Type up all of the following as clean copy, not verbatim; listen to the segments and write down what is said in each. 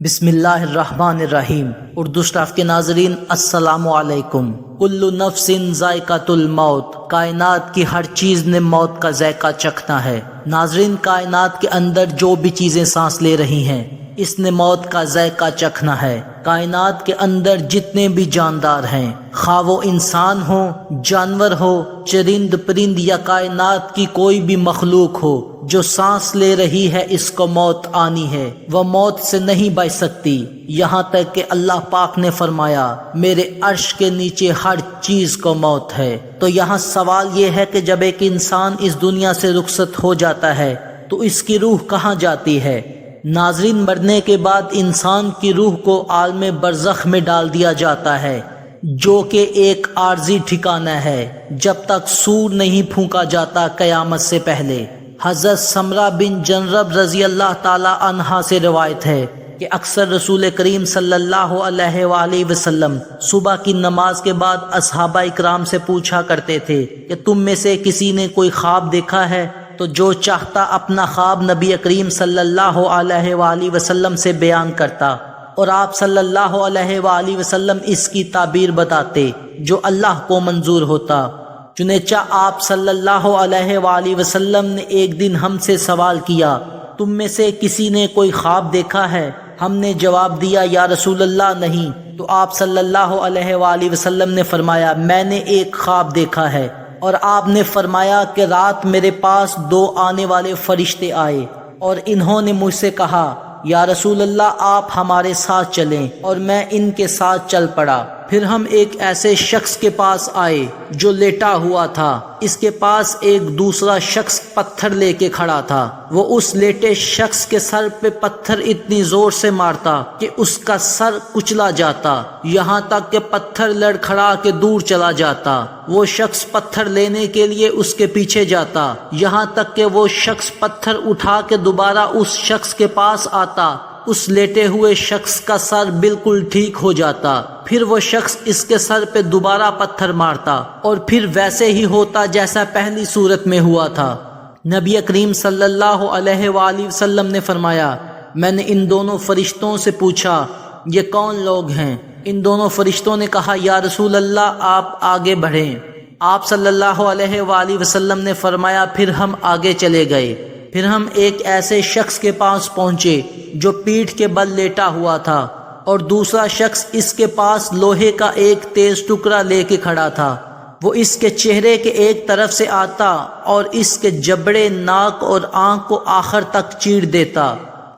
بسم اللہ الرحمن الرحیم۔ اردو اسٹاف کے ناظرین السلام علیکم۔ کل نفس ذائقۃ الموت، کائنات کی ہر چیز نے موت کا ذائقہ چکھنا ہے۔ ناظرین، کائنات کے اندر جو بھی چیزیں سانس لے رہی ہیں اس نے موت کا ذائقہ چکھنا ہے۔ کائنات کے اندر جتنے بھی جاندار ہیں، خواہ وہ انسان ہو، جانور ہو، چرند پرند یا کائنات کی کوئی بھی مخلوق ہو، جو سانس لے رہی ہے اس کو موت آنی ہے، وہ موت سے نہیں بچ سکتی۔ یہاں تک کہ اللہ پاک نے فرمایا میرے عرش کے نیچے ہر چیز کو موت ہے۔ تو یہاں سوال یہ ہے کہ جب ایک انسان اس دنیا سے رخصت ہو جاتا ہے تو اس کی روح کہاں جاتی ہے؟ ناظرین، مرنے کے بعد انسان کی روح کو عالم برزخ میں ڈال دیا جاتا ہے، جو کہ ایک عارضی ٹھکانہ ہے جب تک سور نہیں پھونکا جاتا قیامت سے پہلے۔ حضرت سمرہ بن جندب رضی اللہ تعالی عنہا سے روایت ہے کہ اکثر رسول کریم صلی اللہ علیہ وآلہ وسلم صبح کی نماز کے بعد اصحابہ اکرام سے پوچھا کرتے تھے کہ تم میں سے کسی نے کوئی خواب دیکھا ہے؟ تو جو چاہتا اپنا خواب نبی کریم صلی اللہ علیہ وآلہ وسلم سے بیان کرتا، اور آپ صلی اللہ علیہ وآلہ وسلم اس کی تعبیر بتاتے جو اللہ کو منظور ہوتا۔ چنانچہ آپ صلی اللہ علیہ وآلہ وسلم نے ایک دن ہم سے سوال کیا، تم میں سے کسی نے کوئی خواب دیکھا ہے؟ ہم نے جواب دیا یا رسول اللہ نہیں۔ تو آپ صلی اللہ علیہ وآلہ وسلم نے فرمایا میں نے ایک خواب دیکھا ہے، اور آپ نے فرمایا کہ رات میرے پاس دو آنے والے فرشتے آئے اور انہوں نے مجھ سے کہا یا رسول اللہ آپ ہمارے ساتھ چلیں، اور میں ان کے ساتھ چل پڑا۔ پھر ہم ایک ایسے شخص کے پاس آئے جو لیٹا ہوا تھا، اس کے پاس ایک دوسرا شخص پتھر لے کے کھڑا تھا۔ وہ اس لیٹے شخص کے سر پہ پتھر اتنی زور سے مارتا کہ اس کا سر کچلا جاتا، یہاں تک کہ پتھر لڑکھڑا کے دور چلا جاتا۔ وہ شخص پتھر لینے کے لیے اس کے پیچھے جاتا، یہاں تک کہ وہ شخص پتھر اٹھا کے دوبارہ اس شخص کے پاس آتا، اس لیٹے ہوئے شخص کا سر بالکل ٹھیک ہو جاتا۔ پھر وہ شخص اس کے سر پہ دوبارہ پتھر مارتا اور پھر ویسے ہی ہوتا جیسا پہلی صورت میں ہوا تھا۔ نبی کریم صلی اللہ علیہ وآلہ وسلم نے فرمایا میں نے ان دونوں فرشتوں سے پوچھا یہ کون لوگ ہیں؟ ان دونوں فرشتوں نے کہا یا رسول اللہ آپ آگے بڑھیں۔ آپ صلی اللہ علیہ وآلہ وسلم نے فرمایا پھر ہم آگے چلے گئے۔ پھر ہم ایک ایسے شخص کے پاس پہنچے جو پیٹھ کے بل لیٹا ہوا تھا، اور دوسرا شخص اس کے پاس لوہے کا ایک تیز ٹکڑا لے کے کھڑا تھا۔ وہ اس کے چہرے کے ایک طرف سے آتا اور اس کے جبڑے، ناک اور آنکھ کو آخر تک چیر دیتا،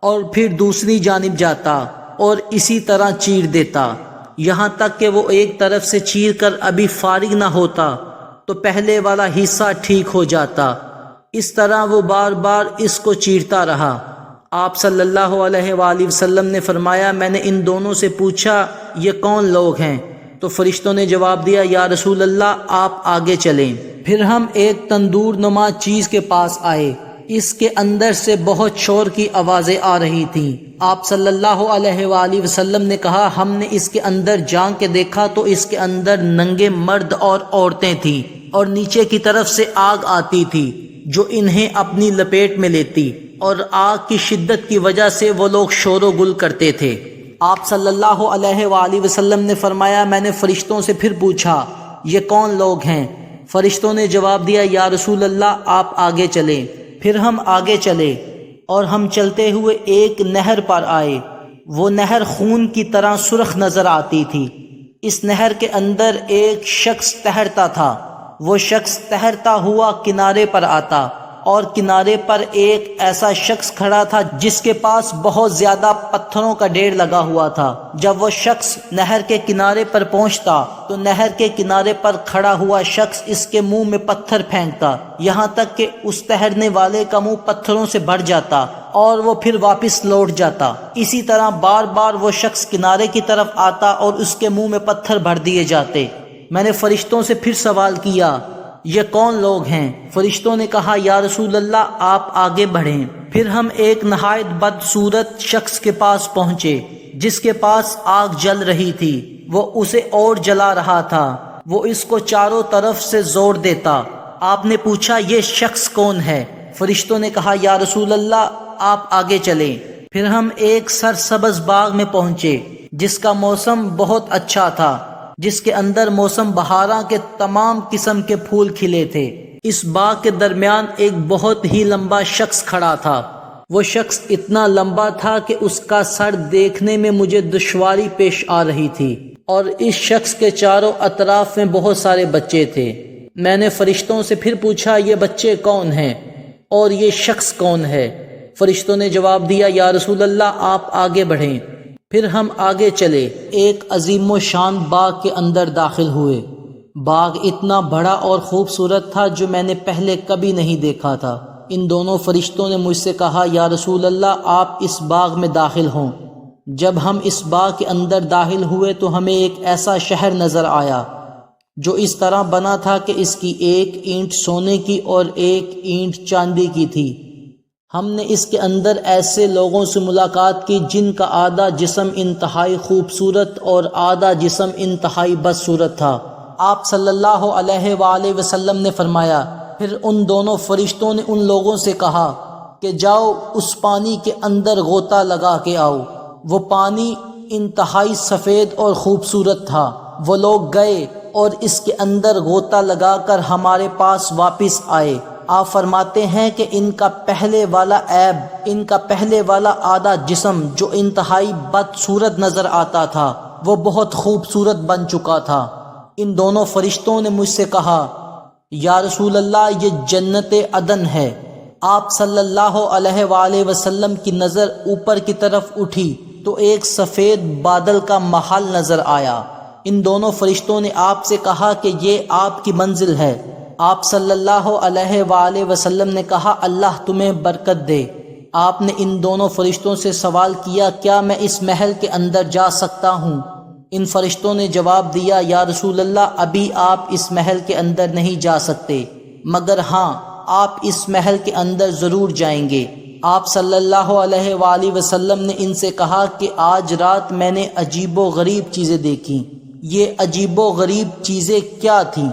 اور پھر دوسری جانب جاتا اور اسی طرح چیر دیتا، یہاں تک کہ وہ ایک طرف سے چیر کر ابھی فارغ نہ ہوتا تو پہلے والا حصہ ٹھیک ہو جاتا۔ اس طرح وہ بار بار اس کو چیرتا رہا۔ آپ صلی اللہ علیہ وآلہ وسلم نے فرمایا میں نے ان دونوں سے پوچھا یہ کون لوگ ہیں؟ تو فرشتوں نے جواب دیا یا رسول اللہ آپ آگے چلیں۔ پھر ہم ایک تندور نما چیز کے پاس آئے، اس کے اندر سے بہت شور کی آوازیں آ رہی تھیں۔ آپ صلی اللہ علیہ وآلہ وسلم نے کہا ہم نے اس کے اندر جھانک کے دیکھا تو اس کے اندر ننگے مرد اور عورتیں تھیں، اور نیچے کی طرف سے آگ آتی تھی جو انہیں اپنی لپیٹ میں لیتی، اور آگ کی شدت کی وجہ سے وہ لوگ شور و گل کرتے تھے۔ آپ صلی اللہ علیہ وآلہ وسلم نے فرمایا میں نے فرشتوں سے پھر پوچھا یہ کون لوگ ہیں؟ فرشتوں نے جواب دیا یا رسول اللہ آپ آگے چلیں۔ پھر ہم آگے چلے اور ہم چلتے ہوئے ایک نہر پر آئے۔ وہ نہر خون کی طرح سرخ نظر آتی تھی۔ اس نہر کے اندر ایک شخص تیرتا تھا۔ وہ شخص تیرتا ہوا کنارے پر آتا، اور کنارے پر ایک ایسا شخص کھڑا تھا جس کے پاس بہت زیادہ پتھروں کا ڈھیر لگا ہوا تھا۔ جب وہ شخص نہر کے کنارے پر پہنچتا تو نہر کے کنارے پر کھڑا ہوا شخص اس کے منہ میں پتھر پھینکتا، یہاں تک کہ اس تیرنے والے کا منہ پتھروں سے بھر جاتا اور وہ پھر واپس لوٹ جاتا۔ اسی طرح بار بار وہ شخص کنارے کی طرف آتا اور اس کے منہ میں پتھر بھر دیے جاتے۔ میں نے فرشتوں سے پھر سوال کیا یہ کون لوگ ہیں؟ فرشتوں نے کہا یا رسول اللہ آپ آگے بڑھیں۔ پھر ہم ایک نہایت بدصورت شخص کے پاس پہنچے جس کے پاس آگ جل رہی تھی، وہ اسے اور جلا رہا تھا، وہ اس کو چاروں طرف سے زور دیتا۔ آپ نے پوچھا یہ شخص کون ہے؟ فرشتوں نے کہا یا رسول اللہ آپ آگے چلیں۔ پھر ہم ایک سرسبز باغ میں پہنچے جس کا موسم بہت اچھا تھا، جس کے اندر موسم بہاراں کے تمام قسم کے پھول کھلے تھے۔ اس باغ کے درمیان ایک بہت ہی لمبا شخص کھڑا تھا۔ وہ شخص اتنا لمبا تھا کہ اس کا سر دیکھنے میں مجھے دشواری پیش آ رہی تھی، اور اس شخص کے چاروں اطراف میں بہت سارے بچے تھے۔ میں نے فرشتوں سے پھر پوچھا، یہ بچے کون ہیں اور یہ شخص کون ہے؟ فرشتوں نے جواب دیا، یا رسول اللہ آپ آگے بڑھیں۔ پھر ہم آگے چلے، ایک عظیم و شان باغ کے اندر داخل ہوئے۔ باغ اتنا بڑا اور خوبصورت تھا جو میں نے پہلے کبھی نہیں دیکھا تھا۔ ان دونوں فرشتوں نے مجھ سے کہا، یا رسول اللہ آپ اس باغ میں داخل ہوں۔ جب ہم اس باغ کے اندر داخل ہوئے تو ہمیں ایک ایسا شہر نظر آیا جو اس طرح بنا تھا کہ اس کی ایک اینٹ سونے کی اور ایک اینٹ چاندی کی تھی۔ ہم نے اس کے اندر ایسے لوگوں سے ملاقات کی جن کا آدھا جسم انتہائی خوبصورت اور آدھا جسم انتہائی بدصورت تھا۔ آپ صلی اللہ علیہ وآلہ وسلم نے فرمایا، پھر ان دونوں فرشتوں نے ان لوگوں سے کہا کہ جاؤ اس پانی کے اندر غوطہ لگا کے آؤ۔ وہ پانی انتہائی سفید اور خوبصورت تھا۔ وہ لوگ گئے اور اس کے اندر غوطہ لگا کر ہمارے پاس واپس آئے۔ آپ فرماتے ہیں کہ ان کا پہلے والا آدھا جسم جو انتہائی بدصورت نظر آتا تھا وہ بہت خوبصورت بن چکا تھا۔ ان دونوں فرشتوں نے مجھ سے کہا، یا رسول اللہ یہ جنت عدن ہے۔ آپ صلی اللہ علیہ وآلہ وسلم کی نظر اوپر کی طرف اٹھی تو ایک سفید بادل کا محل نظر آیا۔ ان دونوں فرشتوں نے آپ سے کہا کہ یہ آپ کی منزل ہے۔ آپ صلی اللہ علیہ وآلہ وسلم نے کہا، اللہ تمہیں برکت دے۔ آپ نے ان دونوں فرشتوں سے سوال کیا، کیا میں اس محل کے اندر جا سکتا ہوں؟ ان فرشتوں نے جواب دیا، یا رسول اللہ ابھی آپ اس محل کے اندر نہیں جا سکتے، مگر ہاں آپ اس محل کے اندر ضرور جائیں گے۔ آپ صلی اللہ علیہ وآلہ وسلم نے ان سے کہا کہ آج رات میں نے عجیب و غریب چیزیں دیکھیں۔ یہ عجیب و غریب چیزیں کیا تھیں؟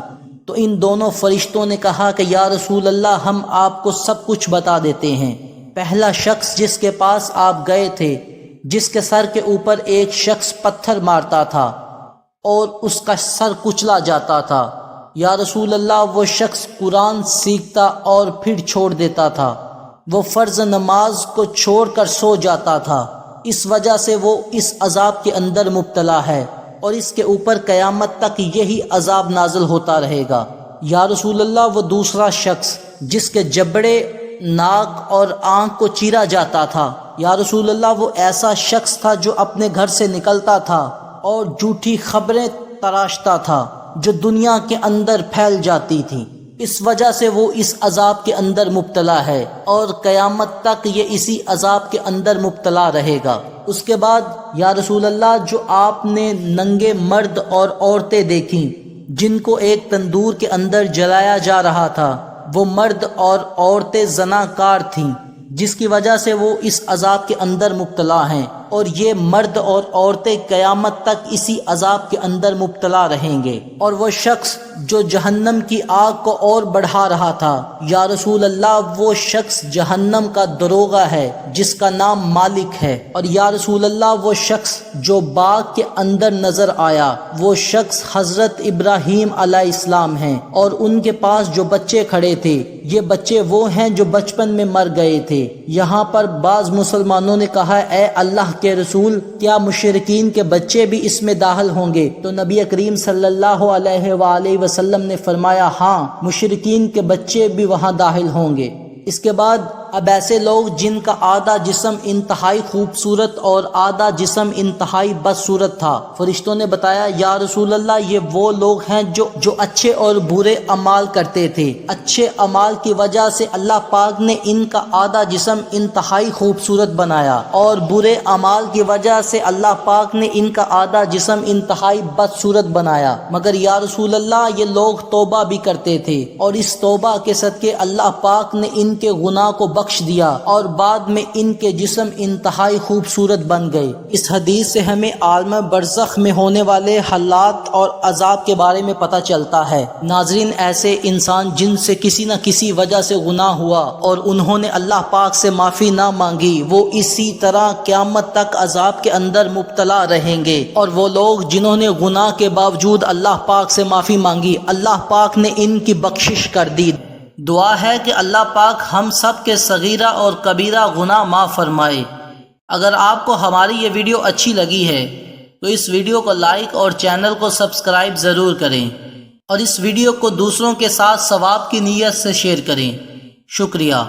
تو ان دونوں فرشتوں نے کہا کہ یا رسول اللہ ہم آپ کو سب کچھ بتا دیتے ہیں۔ پہلا شخص جس کے پاس آپ گئے تھے، جس کے سر کے اوپر ایک شخص پتھر مارتا تھا اور اس کا سر کچلا جاتا تھا، یا رسول اللہ وہ شخص قرآن سیکھتا اور پھر چھوڑ دیتا تھا۔ وہ فرض نماز کو چھوڑ کر سو جاتا تھا، اس وجہ سے وہ اس عذاب کے اندر مبتلا ہے اور اس کے اوپر قیامت تک یہی عذاب نازل ہوتا رہے گا۔ یا رسول اللہ وہ دوسرا شخص جس کے جبڑے، ناک اور آنکھ کو چیرا جاتا تھا، یا رسول اللہ وہ ایسا شخص تھا جو اپنے گھر سے نکلتا تھا اور جھوٹی خبریں تراشتا تھا جو دنیا کے اندر پھیل جاتی تھی، اس وجہ سے وہ اس عذاب کے اندر مبتلا ہے اور قیامت تک یہ اسی عذاب کے اندر مبتلا رہے گا۔ اس کے بعد یا رسول اللہ جو آپ نے ننگے مرد اور عورتیں دیکھیں جن کو ایک تندور کے اندر جلایا جا رہا تھا، وہ مرد اور عورتیں زناکار تھیں، جس کی وجہ سے وہ اس عذاب کے اندر مبتلا ہیں، اور یہ مرد اور عورتیں قیامت تک اسی عذاب کے اندر مبتلا رہیں گے۔ اور وہ شخص جو جہنم کی آگ کو اور بڑھا رہا تھا، یا رسول اللہ وہ شخص جہنم کا دروغہ ہے جس کا نام مالک ہے، اور یا رسول اللہ وہ شخص جو باغ کے اندر نظر آیا وہ شخص حضرت ابراہیم علیہ السلام ہیں، اور ان کے پاس جو بچے کھڑے تھے یہ بچے وہ ہیں جو بچپن میں مر گئے تھے۔ یہاں پر بعض مسلمانوں نے کہا، اے اللہ کے رسول کیا مشرکین کے بچے بھی اس میں داخل ہوں گے؟ تو نبی کریم صلی اللہ علیہ وآلہ وسلم نے فرمایا، ہاں مشرکین کے بچے بھی وہاں داخل ہوں گے۔ اس کے بعد اب ایسے لوگ جن کا آدھا جسم انتہائی خوبصورت اور آدھا جسم انتہائی بدصورت تھا، فرشتوں نے بتایا، یا رسول اللہ یہ وہ لوگ ہیں جو اچھے اور برے اعمال کرتے تھے۔ اچھے اعمال کی وجہ سے اللہ پاک نے ان کا آدھا جسم انتہائی خوبصورت بنایا، اور برے اعمال کی وجہ سے اللہ پاک نے ان کا آدھا جسم انتہائی بدصورت بنایا۔ مگر یا رسول اللہ یہ لوگ توبہ بھی کرتے تھے، اور اس توبہ کے صدقے اللہ پاک نے ان کے گناہ کو بخش دیا اور بعد میں ان کے جسم انتہائی خوبصورت بن گئے۔ اس حدیث سے ہمیں عالم برزخ میں ہونے والے حالات اور عذاب کے بارے میں پتہ چلتا ہے۔ ناظرین، ایسے انسان جن سے کسی نہ کسی وجہ سے گناہ ہوا اور انہوں نے اللہ پاک سے معافی نہ مانگی، وہ اسی طرح قیامت تک عذاب کے اندر مبتلا رہیں گے، اور وہ لوگ جنہوں نے گناہ کے باوجود اللہ پاک سے معافی مانگی، اللہ پاک نے ان کی بخشش کر دی۔ دعا ہے کہ اللہ پاک ہم سب کے صغیرہ اور کبیرہ گناہ معاف فرمائے۔ اگر آپ کو ہماری یہ ویڈیو اچھی لگی ہے تو اس ویڈیو کو لائک اور چینل کو سبسکرائب ضرور کریں، اور اس ویڈیو کو دوسروں کے ساتھ ثواب کی نیت سے شیئر کریں۔ شکریہ۔